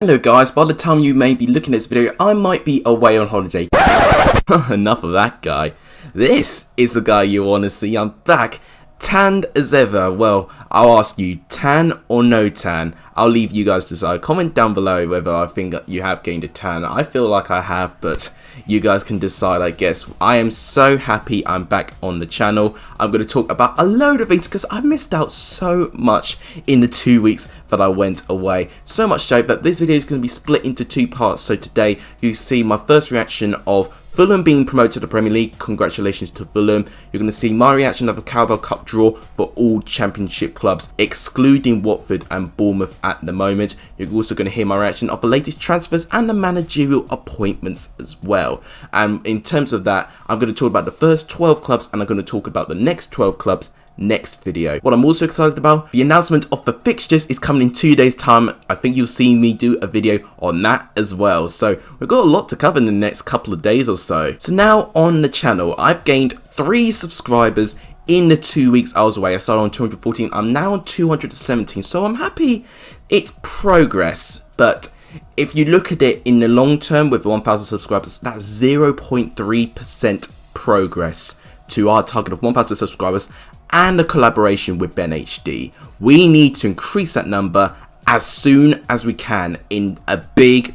Hello guys, by the time you may be looking at this video, I might be away on holiday. Enough of that guy. This is the guy you want to see. I'm back, tanned as ever. Well, I'll ask you, tan or no tan? I'll leave you guys to decide. Comment down below whether I think you have gained a tan. I feel like I have, but you guys can decide, I guess. I am so happy I'm back on the channel. I'm going to talk about a load of things because I've missed out so much in the 2 weeks that I went away. So much so that this video is going to be split into two parts. So today you see my first reaction of Fulham being promoted to the Premier League. Congratulations to Fulham. You're going to see my reaction of the Carabao Cup Draw for all Championship clubs, excluding Watford and Bournemouth at the moment. You're also going to hear my reaction of the latest transfers and the managerial appointments as well. And in terms of that, I'm going to talk about the first 12 clubs and I'm going to talk about the next 12 clubs next video. What I'm also excited about, the announcement of the fixtures is coming in 2 days time. I think you'll see me do a video on that as well. So we've got a lot to cover in the next couple of days or so. So now on the channel, I've gained 3 subscribers in the 2 weeks I was away. I started on 214, I'm now on 217, so I'm happy it's progress. But if you look at it in the long term with 1,000 subscribers, that's 0.3% progress to our target of 1,000 subscribers and a collaboration with BenHD. We need to increase that number as soon as we can in a big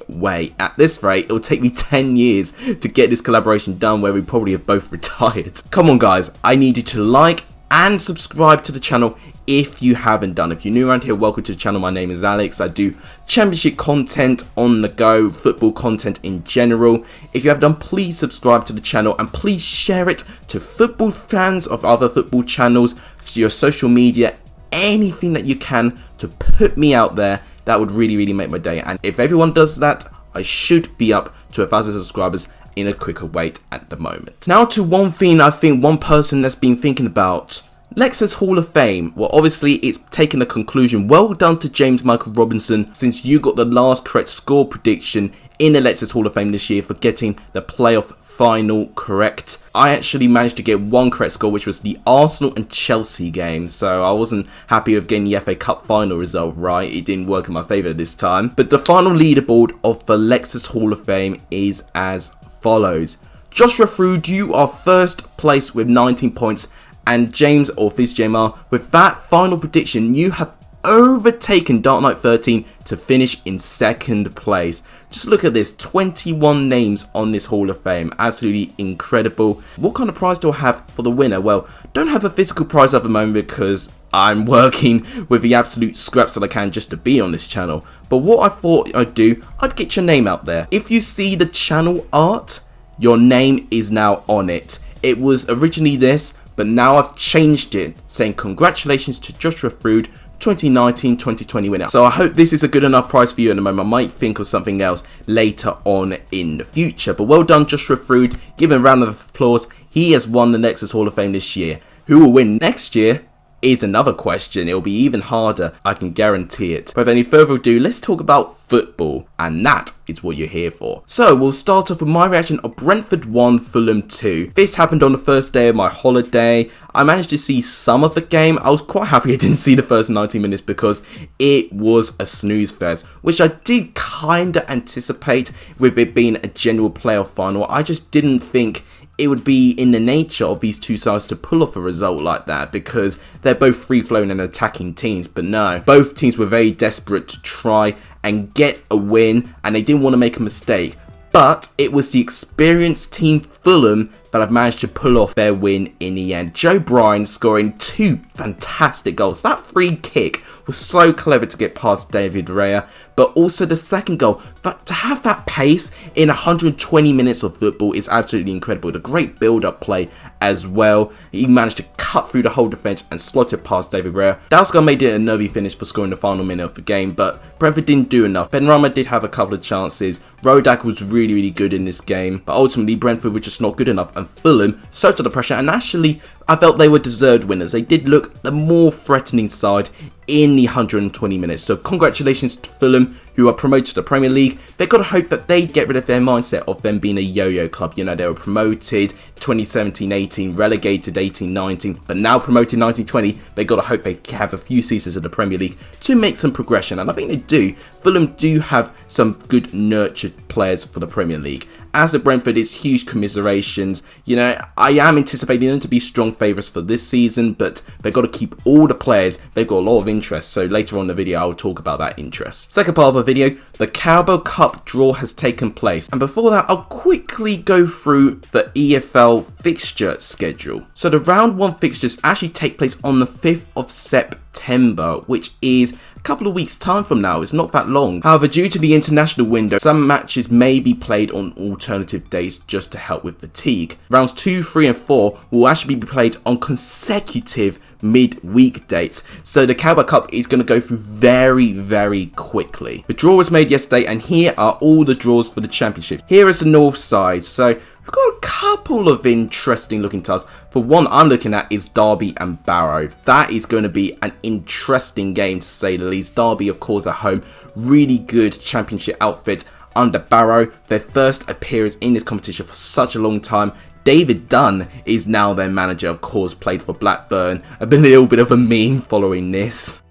way. At this rate, it'll take me 10 years to get this collaboration done where we probably have both retired. Come on guys, I need you to like and subscribe to the channel if you haven't done. If you're new around here, welcome to the channel. My name is Alex. I do championship content on the go, football content in general. If you have done, please subscribe to the channel and please share it to football fans of other football channels, to your social media, anything that you can to put me out there. That would really make my day. And if everyone does that, I should be up to 1,000 subscribers in a quicker wait at the moment. Now to one thing I think one person that's been thinking about. Lexus Hall of Fame. Well, obviously it's taken a conclusion. Well done to James Michael Robinson, since you got the last correct score prediction in the Lexus Hall of Fame this year for getting the playoff final correct. I actually managed to get one correct score, which was the Arsenal and Chelsea game, so I wasn't happy with getting the FA Cup final result right. It didn't work in my favour this time. But the final leaderboard of the Lexus Hall of Fame is as follows. Joshua Frood, you are first place with 19 points, and James or FizzJMR, with that final prediction, you have overtaken Dark Knight 13 to finish in second place. Just look at this, 21 names on this Hall of Fame, absolutely incredible. What kind of prize do I have for the winner? Well, don't have a physical prize at the moment because I'm working with the absolute scraps that I can just to be on this channel. But what I thought I'd do, I'd get your name out there. If you see the channel art, your name is now on it. It was originally this, but now I've changed it, saying congratulations to Joshua Frood, 2019-2020 winner. So I hope this is a good enough prize for you, and I might think of something else later on in the future. But well done, Joshua Frood. Give him a round of applause. He has won the Lexus Hall of Fame this year. Who will win next year is another question. It'll be even harder, I can guarantee it. But without any further ado, let's talk about football, and that is what you're here for. So we'll start off with my reaction of Brentford 1, Fulham 2. This happened on the first day of my holiday. I managed to see some of the game. I was quite happy I didn't see the first 90 minutes because it was a snooze fest, which I did kind of anticipate with it being a general playoff final. I just didn't think it would be in the nature of these two sides to pull off a result like that because they're both free-flowing and attacking teams. But no, both teams were very desperate to try and get a win, and they didn't want to make a mistake. But it was the experienced team Fulham that have managed to pull off their win in the end. Joe Bryan scoring 2 fantastic goals. That free kick was so clever to get past David Raya, but also the second goal. But to have that pace in 120 minutes of football is absolutely incredible. The great build-up play as well. He managed to cut through the whole defence and slot it past David Raya. Dalsgaard made it a nervy finish for scoring the final minute of the game, but Brentford didn't do enough. Benrahma did have a couple of chances. Rodak was really good in this game, but ultimately Brentford were just not good enough, and Fulham soaked to the pressure and actually I felt they were deserved winners. They did look the more threatening side in the 120 minutes. So congratulations to Fulham, who are promoted to the Premier League. They've got to hope that they get rid of their mindset of them being a yo-yo club. You know, they were promoted 2017-18, relegated 18-19, but now promoted 19-20. They've got to hope they have a few seasons in the Premier League to make some progression, and I think they do. Fulham do have some good nurtured players for the Premier League. As of Brentford, it's huge commiserations. You know, I am anticipating them to be strong favourites for this season, but they've got to keep all the players. They've got a lot of interest, so later on in the video, I'll talk about that interest. Second part of the video, the Carabao Cup Draw has taken place. And before that, I'll quickly go through the EFL fixture schedule. So the round 1 fixtures actually take place on the 5th of September, which is a couple of weeks time from now. It's not that long. However, due to the international window, some matches may be played on alternative days just to help with fatigue. Rounds 2, 3 and 4 will actually be played on consecutive mid-week dates, so the Carabao Cup is going to go through very quickly. The draw was made yesterday, and here are all the draws for the championship. Here is the north side, so we've got a couple of interesting looking ties. For one, I'm looking at is Derby and Barrow. That is going to be an interesting game to say the least. Derby, of course, at home, really good championship outfit under Barrow. Their first appearance in this competition for such a long time. David Dunn is now their manager, of course, played for Blackburn. A little bit of a meme following this.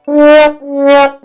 Got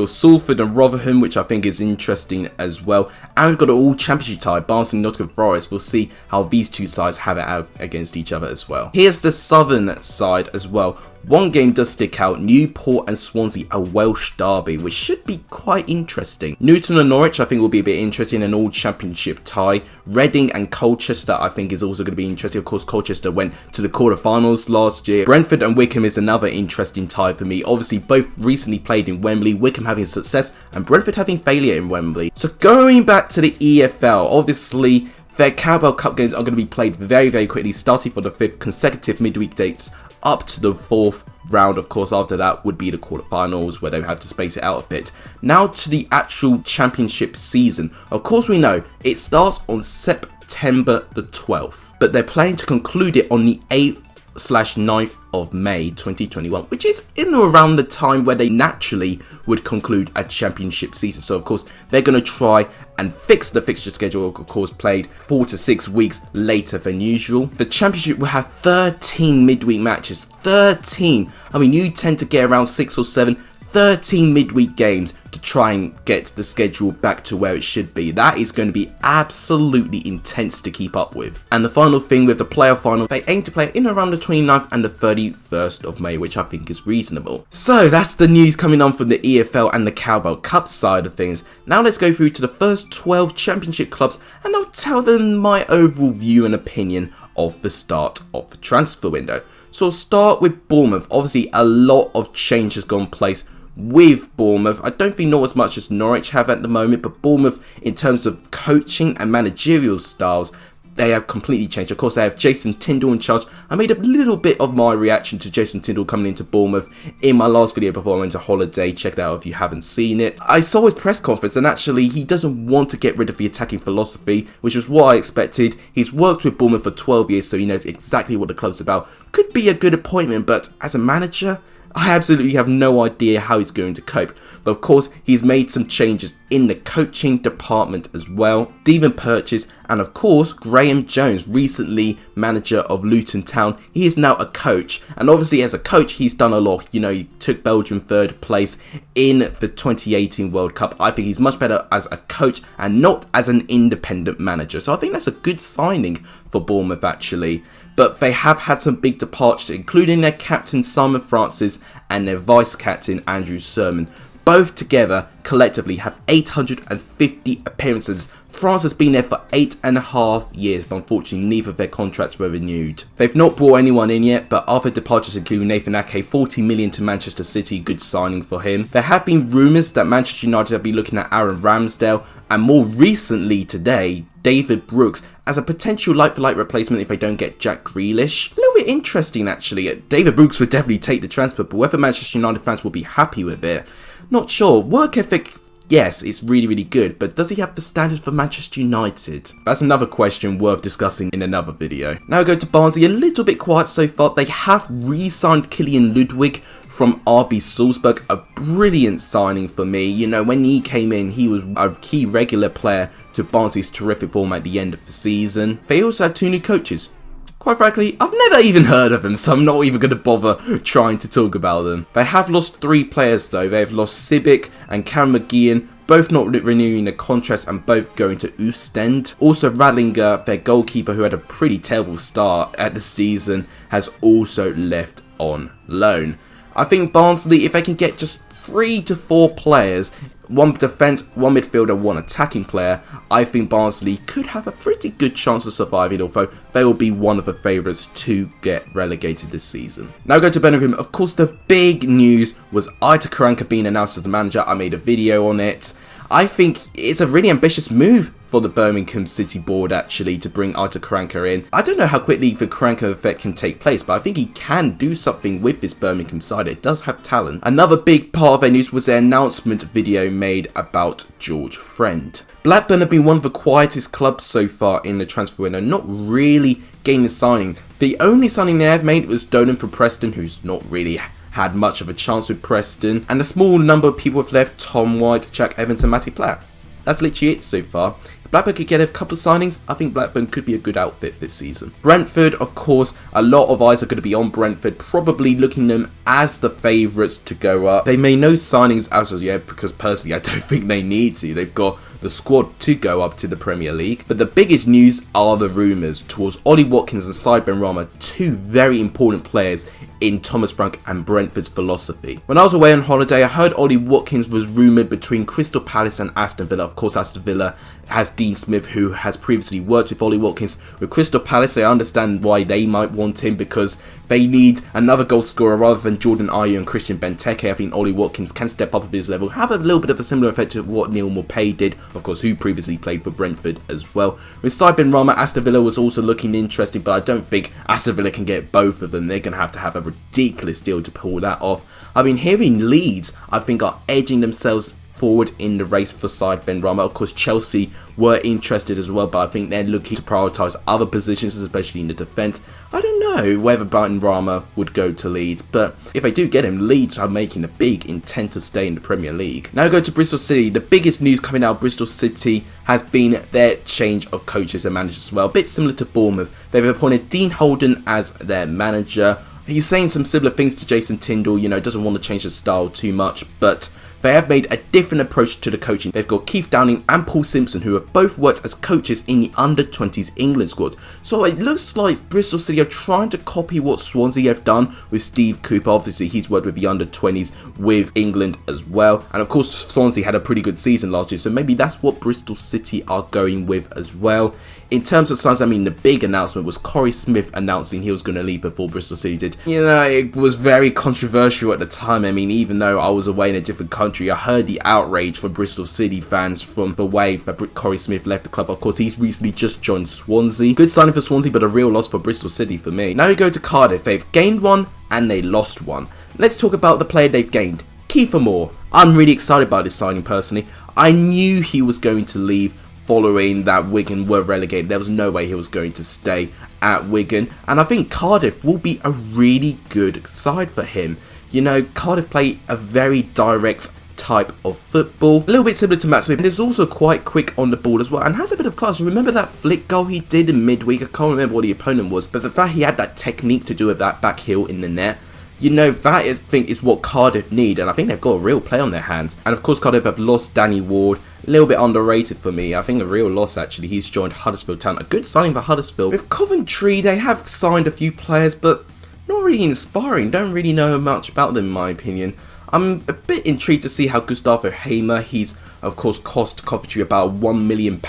Salford and Rotherham, which I think is interesting as well. And we've got an all championship tie, Barnsley and Nottingham Forest. We'll see how these two sides have it out against each other as well. Here's the southern side as well. One game does stick out, Newport and Swansea, a Welsh derby, which should be quite interesting. Newton and Norwich I think will be a bit interesting, an all championship tie. Reading and Colchester I think is also going to be interesting. Of course, Colchester went to the quarterfinals last year. Brentford and Wickham is another interesting tie for me. Obviously both recently played in Wembley, Wickham having success and Brentford having failure in Wembley. So going back to the EFL, obviously their Carabao Cup games are going to be played very quickly, starting for the 5th consecutive midweek dates up to the 4th round. Of course, after that would be the quarterfinals, where they have to space it out a bit. Now to the actual championship season. Of course, we know it starts on September the 12th, but they're planning to conclude it on the 8th/9th of May 2021, which is in and around the time where they naturally would conclude a championship season. So of course they're going to try and fix the fixture schedule, of course played 4 to 6 weeks later than usual. The championship will have 13 midweek matches. 13! I mean, you tend to get around 6 or 7. 13 midweek games to try and get the schedule back to where it should be. That is going to be absolutely intense to keep up with. And the final thing with the playoff final, they aim to play in around the 29th and the 31st of May, which I think is reasonable. So that's the news coming on from the EFL and the Carabao Cup side of things. Now let's go through to the first 12 championship clubs and I'll tell them my overall view and opinion of the start of the transfer window. So I'll start with Bournemouth. Obviously a lot of change has gone place with Bournemouth. I don't think not as much as Norwich have at the moment, but Bournemouth in terms of coaching and managerial styles, they have completely changed. Of course, they have Jason Tindall in charge. I made a little bit of my reaction to Jason Tindall coming into Bournemouth in my last video before I went on holiday. Check it out if you haven't seen it. I saw his press conference and actually he doesn't want to get rid of the attacking philosophy, which was what I expected. He's worked with Bournemouth for 12 years, so he knows exactly what the club's about. Could be a good appointment, but as a manager, I absolutely have no idea how he's going to cope. But of course, he's made some changes in the coaching department as well. Stephen Purchase and of course, Graham Jones, recently manager of Luton Town. He is now a coach. And obviously as a coach, he's done a lot. You know, he took Belgium 3rd place in the 2018 World Cup. I think he's much better as a coach and not as an independent manager. So I think that's a good signing for Bournemouth actually. But they have had some big departures, including their captain Simon Francis and their vice-captain Andrew Sermon. Both together, collectively, have 850 appearances. France has been there for 8.5 years, but unfortunately neither of their contracts were renewed. They've not brought anyone in yet, but other departures include Nathan Ake, 40 million to Manchester City, good signing for him. There have been rumours that Manchester United have been looking at Aaron Ramsdale, and more recently today, David Brooks as a potential like-for-like replacement if they don't get Jack Grealish. A little bit interesting actually. David Brooks would definitely take the transfer, but whether Manchester United fans will be happy with it, not sure. Work ethic yes, it's really, really good, but does he have the standard for Manchester United? That's another question worth discussing in another video. Now we go to Barnsley, a little bit quiet so far. They have re-signed Kylian Ludwig from RB Salzburg, a brilliant signing for me. You know, when he came in, he was a key regular player to Barnsley's terrific form at the end of the season. They also had 2 new coaches. Quite frankly, I've never even heard of them, so I'm not even going to bother trying to talk about them. They have lost 3 players though. They've lost Sibic and Cam McGeehan, both not renewing their contracts and both going to Ostend. Also, Radlinger, their goalkeeper, who had a pretty terrible start at the season, has also left on loan. I think Barnsley, if they can get just 3 to 4 players, 1 defence, 1 midfielder, 1 attacking player, I think Barnsley could have a pretty good chance of surviving, although they will be one of the favourites to get relegated this season. Now go to Birmingham. Of course, the big news was Aitor Karanka being announced as the manager. I made a video on it. I think it's a really ambitious move for the Birmingham City board actually to bring Aitor Karanka in. I don't know how quickly the Karanka effect can take place, but I think he can do something with this Birmingham side. It does have talent. Another big part of their news was their announcement video made about George Friend. Blackburn have been one of the quietest clubs so far in the transfer window, not really getting a signing. The only signing they have made was Dolan from Preston, who's not really had much of a chance with Preston, and a small number of people have left: Tom White, Jack Evans and Matty Platt. That's literally it so far. If Blackburn could get a couple of signings, I think Blackburn could be a good outfit this season. Brentford, of course, a lot of eyes are going to be on Brentford, probably looking them as the favourites to go up. They may no signings as of yet, because personally I don't think they need to. They've got the squad to go up to the Premier League. But the biggest news are the rumours towards Ollie Watkins and Said Benrahma, 2 very important players in Thomas Frank and Brentford's philosophy. When I was away on holiday, I heard Ollie Watkins was rumoured between Crystal Palace and Aston Villa. Of course, Aston Villa has Dean Smith, who has previously worked with Ollie Watkins. With Crystal Palace, I understand why they might want him, because they need another goal scorer rather than Jordan Ayew and Christian Benteke. I think Ollie Watkins can step up at his level, have a little bit of a similar effect to what Neil Maupay did, of course, who previously played for Brentford as well. With Said Benrahma, Aston Villa was also looking interesting, but I don't think Aston Villa can get both of them. They're going to have a ridiculous deal to pull that off. I mean, hearing Leeds, I think, are edging themselves forward in the race for Said Benrahma. Of course, Chelsea were interested as well, but I think they're looking to prioritise other positions, especially in the defence. I don't know whether Benrahma would go to Leeds, but if they do get him, Leeds are making a big intent to stay in the Premier League. Now go to Bristol City. The biggest news coming out of Bristol City has been their change of coaches and managers as well. A bit similar to Bournemouth. They've appointed Dean Holden as their manager. He's saying some similar things to Jason Tindall, you know, doesn't want to change the style too much, but they have made a different approach to the coaching. They've got Keith Downing and Paul Simpson, who have both worked as coaches in the under-20s England squad. So it looks like Bristol City are trying to copy what Swansea have done with Steve Cooper. Obviously, he's worked with the under-20s with England as well. And of course, Swansea had a pretty good season last year, so maybe that's what Bristol City are going with as well. In terms of signs, I mean, the big announcement was Corey Smith announcing he was going to leave before Bristol City did. You know, it was very controversial at the time. I mean, even though I was away in a different country, I heard the outrage from Bristol City fans from the way that Corey Smith left the club. Of course, he's recently just joined Swansea. Good signing for Swansea, but a real loss for Bristol City for me. Now we go to Cardiff. They've gained 1 and they lost 1. Let's talk about the player they've gained. Kiefer Moore. I'm really excited about this signing personally. I knew he was going to leave following that Wigan were relegated. There was no way he was going to stay at Wigan, and I think Cardiff will be a really good side for him. You know, Cardiff play a very direct type of football, a little bit similar to Matt Smith, and is also quite quick on the ball as well, and has a bit of class. Remember that flick goal he did in midweek? I can't remember what the opponent was, but the fact he had that technique to do with that back heel in the net, you know, that I think is what Cardiff need, and I think they've got a real play on their hands. And of course, Cardiff have lost Danny Ward, a little bit underrated for me. I think a real loss actually. He's joined Huddersfield Town, a good signing for Huddersfield. With Coventry, they have signed a few players, but not really inspiring. Don't really know much about them in my opinion. I'm a bit intrigued to see how Gustavo Hamer, he's of course cost Coventry about £1 million.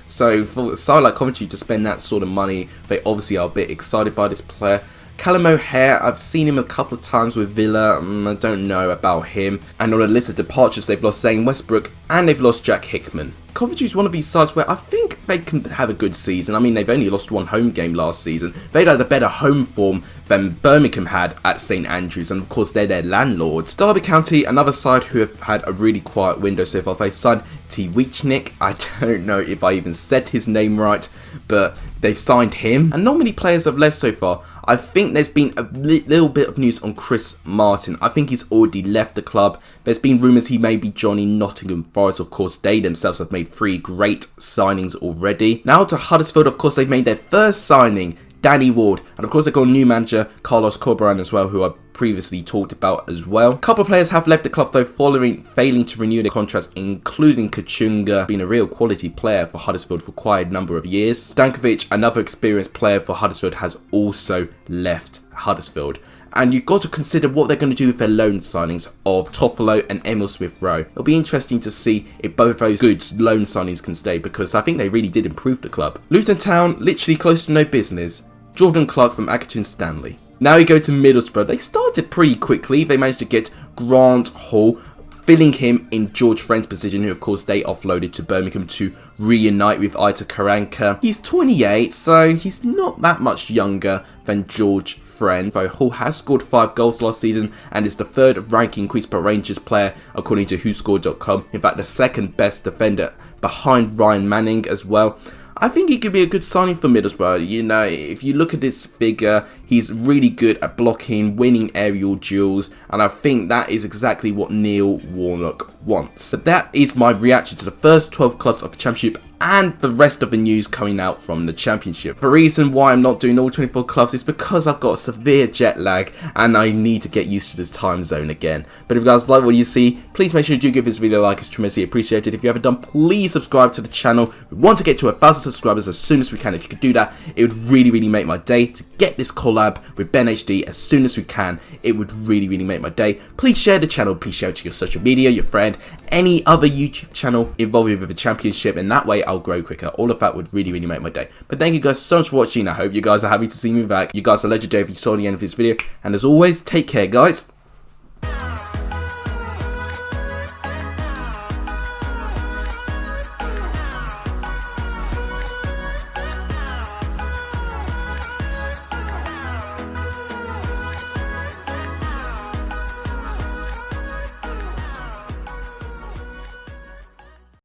So for a side like Coventry to spend that sort of money, they obviously are a bit excited by this player. Callum O'Hare, I've seen him a couple of times with Villa. I don't know about him. And on a list of departures, they've lost Zane Westbrook, and they've lost Jack Hickman. Coventry is one of these sides where I think they can have a good season. I mean, they've only lost one home game last season. They'd had a better home form than Birmingham had at St Andrews, and of course they're their landlords. Derby County, another side who have had a really quiet window so far. They signed Tiwichnik. I don't know if I even said his name right, but they've signed him. And not many players have left so far. I think there's been a little bit of news on Chris Martin. I think he's already left the club. There's been rumours he may be joining Nottingham Forest. Of course, they themselves have made 3 great signings already. Now to Huddersfield, of course, they've made their first signing, Danny Ward. And of course, they've got a new manager, Carlos Corberán, as well, who I've previously talked about as well. A couple of players have left the club though, following failing to renew their contracts, including Kachunga, being a real quality player for Huddersfield for quite a number of years. Stankovic, another experienced player for Huddersfield, has also left Huddersfield. And you've got to consider what they're going to do with their loan signings of Toffolo and Emil Smith-Rowe. It'll be interesting to see if both of those good loan signings can stay, because I think they really did improve the club. Luton Town, literally close to no business. Jordan Clark from Accrington Stanley. Now we go to Middlesbrough. They started pretty quickly. They managed to get Grant Hall, filling him in George Friend's position, who of course they offloaded to Birmingham to reunite with Ita Karanka. He's 28, so he's not that much younger than George Friend, though Hall has scored 5 goals last season and is the 3rd ranking increase per Rangers player according to WhoScored.com. In fact, the 2nd best defender behind Ryan Manning as well. I think he could be a good signing for Middlesbrough. You know, if you look at this figure, he's really good at blocking, winning aerial duels, and I think that is exactly what Neil Warnock wants. But that is my reaction to the first 12 clubs of the Championship and the rest of the news coming out from the Championship. The reason why I'm not doing all 24 clubs is because I've got a severe jet lag and I need to get used to this time zone again. But if you guys like what you see, please make sure you do give this video a like. It's tremendously appreciated. If you haven't done, please subscribe to the channel. We want to get to 1,000 subscribers as soon as we can. If you could do that, it would really make my day. To get this collab with BenHD as soon as we can, it would really make my day. Please share the channel. Please share it to your social media, your friend, any other YouTube channel involved with the Championship, and that way I'll grow quicker. All of that would really make my day. But thank you guys so much for watching. I hope you guys are happy to see me back. You guys are legendary if you saw the end of this video, and as always, take care guys.